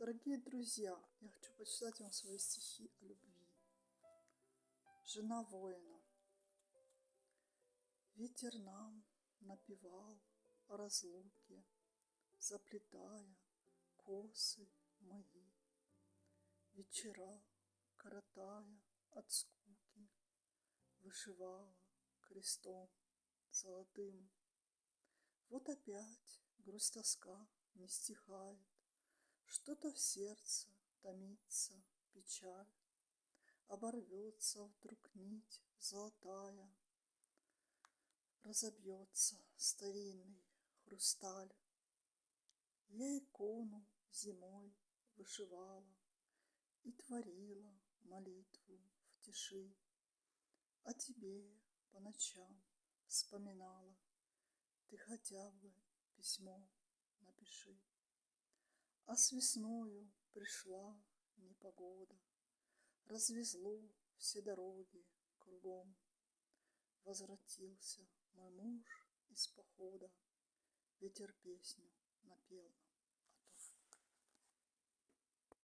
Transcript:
Дорогие друзья, я хочу почитать вам свои стихи о любви. Жена воина. Ветер нам напевал о разлуке, заплетая косы мои. Вечера, коротая от скуки, вышивала крестом золотым. Вот опять грусть, тоска не стихает, что-то в сердце томится печаль. Оборвется вдруг нить золотая, разобьется старинный хрусталь. Я икону зимой вышивала и творила молитву в тиши. О тебе по ночам вспоминала, ты хотя бы письмо напиши. А с весною пришла непогода, развезло все дороги кругом. Возвратился мой муж из похода, ветер песню напел нам.